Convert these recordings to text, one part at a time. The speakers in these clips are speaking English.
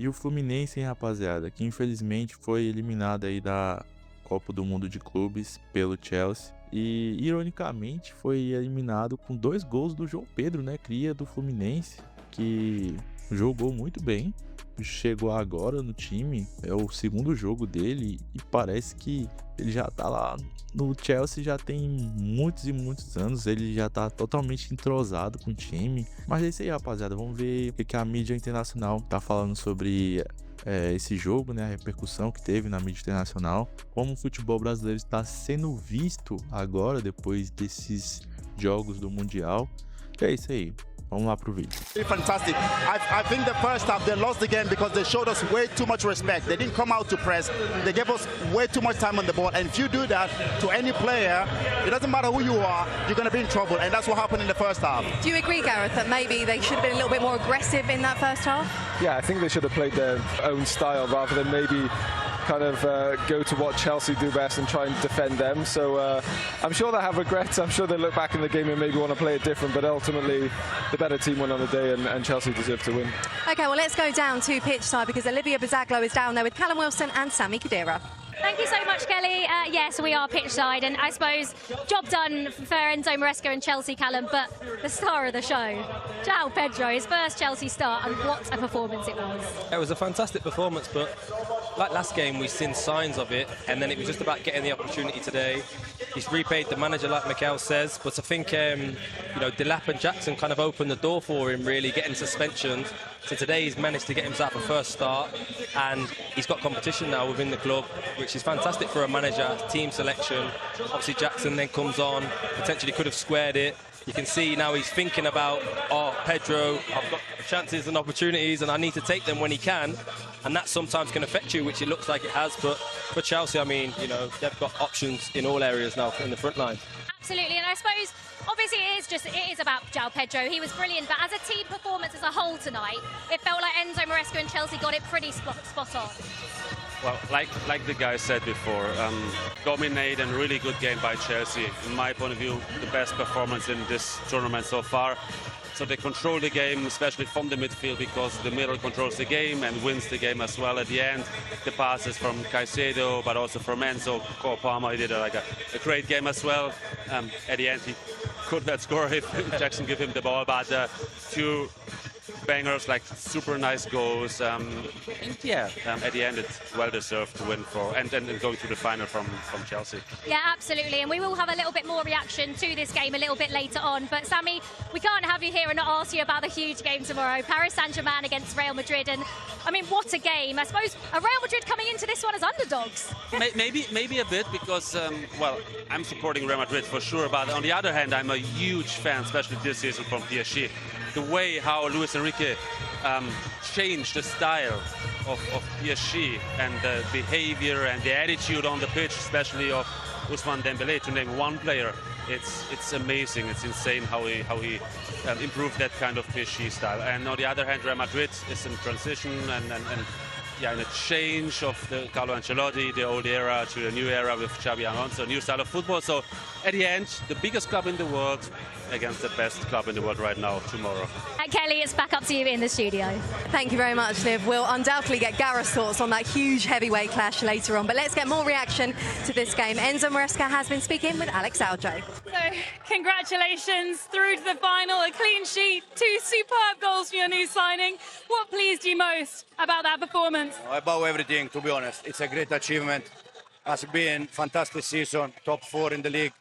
E o Fluminense, hein, rapaziada, que infelizmente foi eliminado aí da Copa do Mundo de Clubes pelo Chelsea. E, ironicamente, foi eliminado com 2 gols do João Pedro, né? Cria do Fluminense, que jogou muito bem. Chegou agora no time, é o segundo jogo dele e parece que ele já tá lá no Chelsea já tem muitos e muitos anos, ele já tá totalmente entrosado com o time. Mas é isso aí, rapaziada, vamos ver o que a mídia internacional tá falando sobre esse jogo, né, a repercussão que teve na mídia internacional, como o futebol brasileiro está sendo visto agora depois desses jogos do Mundial. É isso aí. Vamos lá pro vídeo. Fantastic. I think the first half they lost the game because they showed us way too much respect. They didn't come out to press. They gave us way too much time on the ball. And if you do that to any player, it doesn't matter who you are, you're going to be in trouble. And that's what happened in the first half. Do you agree, Gareth, that maybe they should have been a little bit more aggressive in that first half? Yeah, I think they should have played their own style rather than maybe kind of go to what Chelsea do best and try and defend them. So I'm sure they have regrets. I'm sure they look back in the game and maybe want to play it different, but ultimately the better team won on the day and Chelsea deserve to win. OK, well, let's go down to pitch side because Olivia Bazaglo is down there with Callum Wilson and Sami Khedira. Thank you so much, Kelly. Yes, we are pitch side, and I suppose job done for Enzo Maresca and Chelsea, Callum, but the star of the show, João Pedro, his first Chelsea start, and what a performance it was. It was a fantastic performance, but like last game, we've seen signs of it, and then it was just about getting the opportunity today. He's repaid the manager, like Mikel says, but I think, Delap and Jackson kind of opened the door for him, really, getting suspensions. So today he's managed to get himself a first start, and he's got competition now within the club, which is fantastic for a manager, team selection. Obviously Jackson then comes on, potentially could have squared it. You can see now he's thinking about, Pedro, I've got chances and opportunities and I need to take them when he can. And that sometimes can affect you, which it looks like it has. But for Chelsea, I mean, they've got options in all areas now in the front line. Absolutely, and I suppose, obviously, it is about João Pedro. He was brilliant, but as a team performance as a whole tonight, it felt like Enzo Maresca and Chelsea got it pretty spot on. Well, like the guy said before, dominate and really good game by Chelsea. In my point of view, the best performance in this tournament so far. So they control the game, especially from the midfield, because the middle controls the game and wins the game as well at the end. The passes from Caicedo, but also from Enzo. Cole Palmer, he did a great game as well. At the end, he could not score if Jackson gave him the ball, but two bangers, like super nice goals. At the end it's well deserved to win and going to the final from Chelsea. Yeah, absolutely, and we will have a little bit more reaction to this game a little bit later on. But Sami, we can't have you here and not ask you about the huge game tomorrow, Paris Saint-Germain against Real Madrid. And I mean, what a game! I suppose a Real Madrid coming into this one as underdogs. Maybe a bit, because I'm supporting Real Madrid for sure, but on the other hand, I'm a huge fan, especially this season, from PSG. The way how Luis Enrique changed the style of PSG and the behavior and the attitude on the pitch, especially of Ousmane Dembélé, to name one player. It's amazing. It's insane how he improved that kind of PSG style. And on the other hand, Real Madrid is in transition and in a change of the Carlo Ancelotti, the old era to the new era with Xabi Alonso, new style of football. So at the end, the biggest club in the world against the best club in the world right now, tomorrow. Kelly, it's back up to you in the studio. Thank you very much, Liv. We'll undoubtedly get Gareth's thoughts on that huge heavyweight clash later on, but let's get more reaction to this game. Enzo Maresca has been speaking with Alex Aljo. So, congratulations, through to the final, a clean sheet, 2 superb goals for your new signing. What pleased you most about that performance? About everything, to be honest. It's a great achievement. Has been fantastic season, top 4 in the league,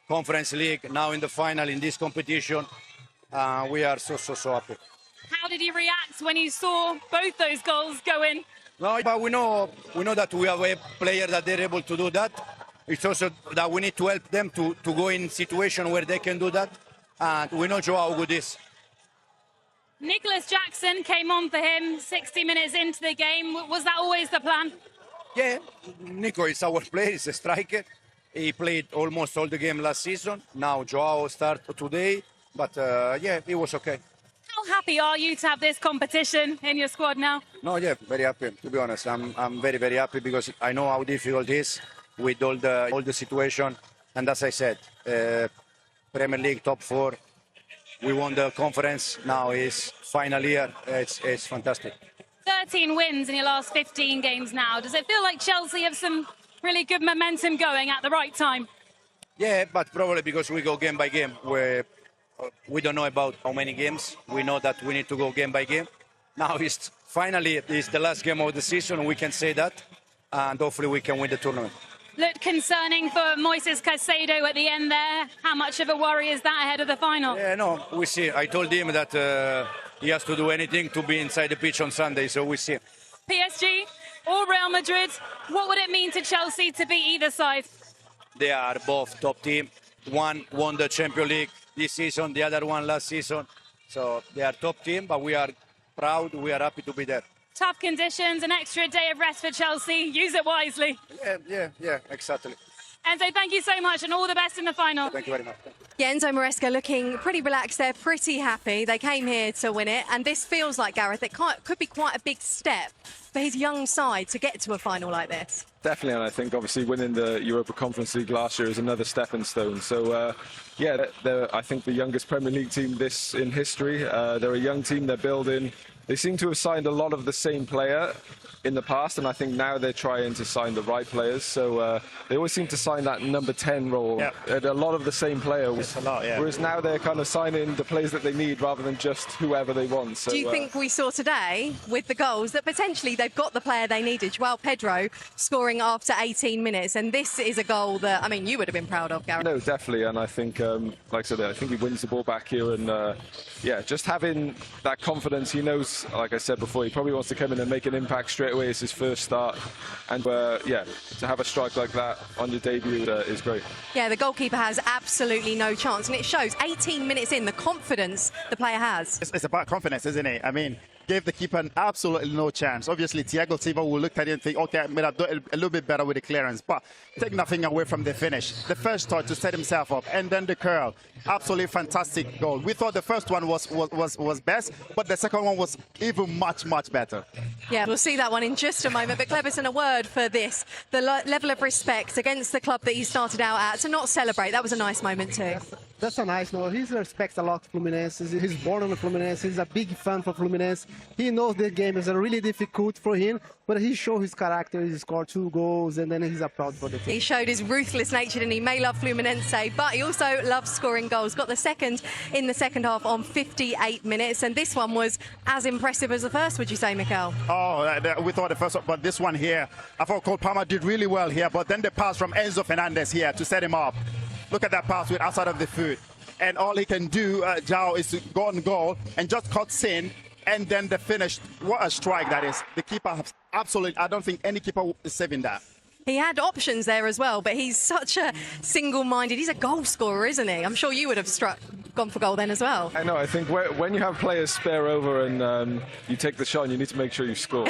Conference League, now in the final in this competition. We are so happy. How did you react when you saw both those goals go in? No, but we know that we have a player that they're able to do that. It's also that we need to help them to go in situation where they can do that. And we know João how good is. Nicholas Jackson came on for him 60 minutes into the game. Was that always the plan? Yeah, Nico is our player, he's a striker. He played almost all the game last season. Now João started today, but it was okay. How happy are you to have this competition in your squad now? No, yeah, very happy, to be honest. I'm very, very happy because I know how difficult it is with all the situation. And as I said, Premier League top 4. We won the conference. Now is final year. It's fantastic. 13 wins in your last 15 games now. Does it feel like Chelsea have some really good momentum going at the right time? Yeah, but probably because we go game by game. We don't know about how many games. We know that we need to go game by game. Now it's the last game of the season. We can say that, and hopefully we can win the tournament. Looked concerning for Moises Caicedo at the end there. How much of a worry is that ahead of the final? Yeah, no, we see. I told him that he has to do anything to be inside the pitch on Sunday, so we see. PSG or Real Madrid, what would it mean to Chelsea to beat either side? They are both top team. One won the Champions League this season, the other one last season. So they are top team, but we are proud, we are happy to be there. Tough conditions, an extra day of rest for Chelsea. Use it wisely. Yeah, exactly. Enzo, thank you so much and all the best in the final. Thank you very much. Yeah, Enzo Maresca looking pretty relaxed there, pretty happy. They came here to win it, and this feels like, Gareth, it could be quite a big step for his young side to get to a final like this. Definitely, and I think obviously winning the Europa Conference League last year is another stepping stone. So, they're I think the youngest Premier League team in history. They're a young team, they're building. They seem to have signed a lot of the same player in the past, and I think now they're trying to sign the right players. So they always seem to sign that number 10 role, and a lot of the same player. Whereas now they're kind of signing the players that they need rather than just whoever they want. So, do you think we saw today with the goals that potentially they've got the player they needed? João Pedro scoring after 18 minutes, and this is a goal that, I mean, you would have been proud of, Gareth. No, definitely, and I think, like I said, I think he wins the ball back here, and just having that confidence. He knows, like I said before, he probably wants to come in and make an impact straight away. It's his first start, and to have a strike like that on your debut is great. Yeah, the goalkeeper has absolutely no chance, and it shows 18 minutes in, the confidence the player has. It's about confidence, isn't it? I mean, gave the keeper absolutely no chance. Obviously, Thiago Silva will look at it and think, okay, I mean, I've done a little bit better with the clearance, but take nothing away from the finish. The first touch to set himself up, and then the curl. Absolutely fantastic goal. We thought the first one was best, but the second one was even much better. Yeah, we'll see that one in just a moment. But Kleberson, a word for this, the level of respect against the club that he started out at, to not celebrate. That was a nice moment too. That's a nice note. He respects a lot Fluminense. He's born on the Fluminense. He's a big fan for Fluminense. He knows the game is really difficult for him, but he showed his character. He scored 2 goals, and then he's a proud for the team. He showed his ruthless nature, and he may love Fluminense, but he also loves scoring goals. Got the second in the second half on 58 minutes, and this one was as impressive as the first, would you say, Mikel? Oh, we thought the first one, but this one here, I thought Cole Palmer did really well here, but then the pass from Enzo Fernandez here to set him up. Look at that pass with outside of the foot. And all he can do, João, is to go on goal and just cuts in, and then the finish. What a strike that is. The keeper, absolutely, I don't think any keeper is saving that. He had options there as well, but he's such a single-minded. He's a goal scorer, isn't he? I'm sure you would have gone for goal then as well. I know. I think when you have players spare over and you take the shot, and you need to make sure you score.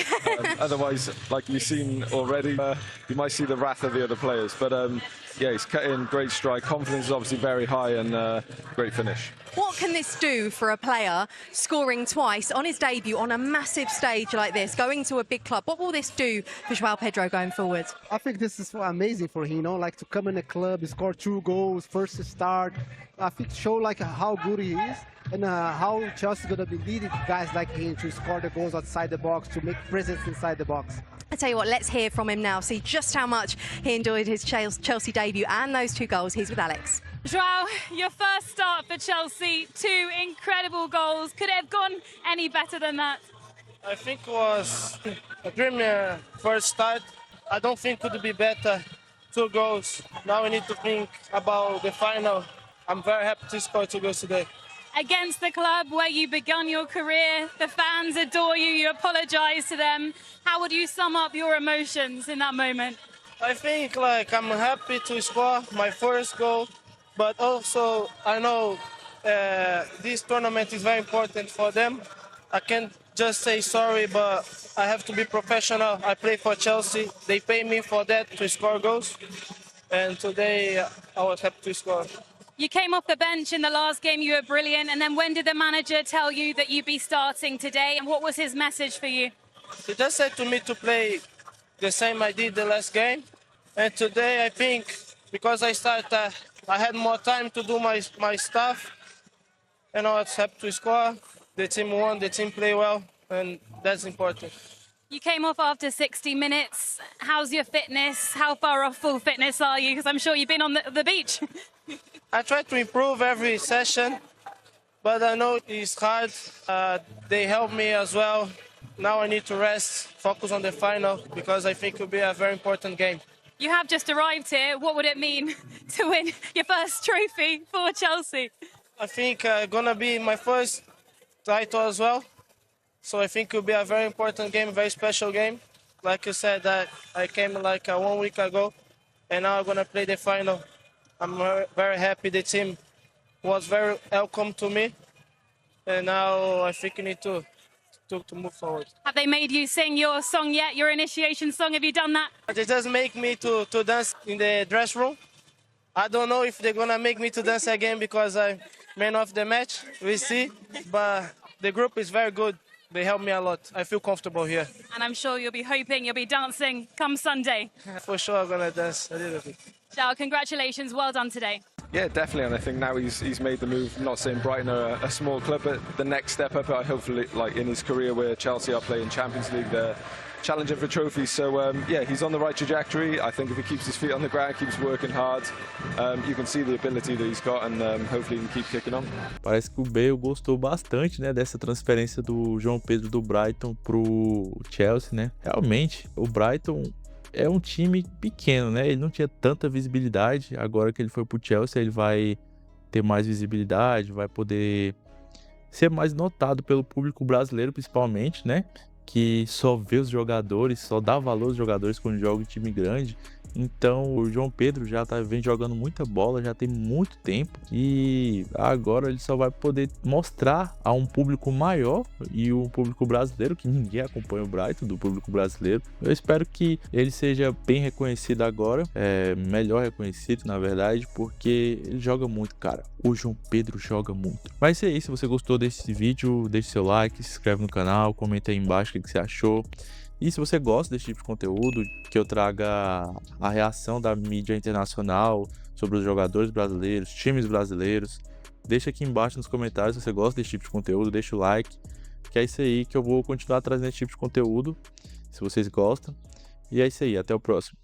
Otherwise, like you've seen already, you might see the wrath of the other players. But he's cut in, great strike. Confidence is obviously very high, and great finish. What can this do for a player scoring twice on his debut on a massive stage like this, going to a big club? What will this do for João Pedro going forward? I think this is amazing for him, like to come in a club, score 2 goals, first start. I think show like how good he is, and how Chelsea going to be leading guys like him to score the goals outside the box, to make presence inside the box. I tell you what, let's hear from him now, see just how much he enjoyed his Chelsea debut and those 2 goals. He's with Alex. João, your first start for Chelsea, 2 incredible goals. Could it have gone any better than that? I think it was a dream first start. I don't think it could be better. 2 goals. Now we need to think about the final. I'm very happy to score 2 goals today. Against the club where you begun your career, the fans adore you, you apologise to them. How would you sum up your emotions in that moment? I think I'm happy to score my first goal, but also I know this tournament is very important for them. I can't just say sorry, but I have to be professional. I play for Chelsea. They pay me for that, to score goals. And today I was happy to score. You came off the bench in the last game, you were brilliant. And then when did the manager tell you that you'd be starting today? And what was his message for you? He just said to me to play the same I did the last game. And today I think, because I started, I had more time to do my stuff. And I was happy to score. The team won, the team played well. And That's important. You came off after 60 minutes. How's your fitness? How far off full fitness are you? Because I'm sure you've been on the beach. I try to improve every session, but I know it's hard. They help me as well. Now I need to rest, focus on the final, because I think it will be a very important game. You have just arrived here. What would it mean to win your first trophy for Chelsea? I think it's going to be my first title as well. So I think it will be a very important game, very special game. Like you said, that I came like 1 week ago, and now I'm going to play the final. I'm very happy. The team was very welcome to me, and now I think we need to move forward. Have they made you sing your song yet, your initiation song? Have you done that? They just make me to dance in the dress room. I don't know if they're going to make me to dance again because I'm man of the match. We see. But the group is very good. They help me a lot. I feel comfortable here. And I'm sure you'll be hoping you'll be dancing come Sunday. For sure I'm going to dance a little bit. João, congratulations. Well done today. Yeah, definitely, and I think now he's made the move. I'm not saying Brighton are a small club, but the next step up, hopefully, like in his career, where Chelsea are playing Champions League, they're challenging for trophies. So yeah, he's on the right trajectory. I think if he keeps his feet on the ground, keeps working hard, you can see the ability that he's got, and hopefully he can keep kicking on. Parece que o Bale gostou bastante, né, dessa transferência do João Pedro do Brighton pro Chelsea, né? Realmente, o Brighton é um time pequeno, né? Ele não tinha tanta visibilidade. Agora que ele foi pro Chelsea, ele vai ter mais visibilidade, vai poder ser mais notado pelo público brasileiro, principalmente, né? Que só vê os jogadores, só dá valor aos jogadores quando joga em time grande. Então o João Pedro já vem jogando muita bola, já tem muito tempo, e agora ele só vai poder mostrar a um público maior, e o público brasileiro, que ninguém acompanha o Brighton, do público brasileiro. Eu espero que ele seja bem reconhecido agora, melhor reconhecido na verdade, porque ele joga muito, cara. O João Pedro joga muito. Mas é isso, se você gostou desse vídeo, deixe seu like, se inscreve no canal, comenta aí embaixo o que você achou. E se você gosta desse tipo de conteúdo, que eu traga a reação da mídia internacional sobre os jogadores brasileiros, times brasileiros, deixa aqui embaixo nos comentários se você gosta desse tipo de conteúdo, deixa o like, que é isso aí que eu vou continuar trazendo esse tipo de conteúdo, se vocês gostam. E é isso aí, até o próximo.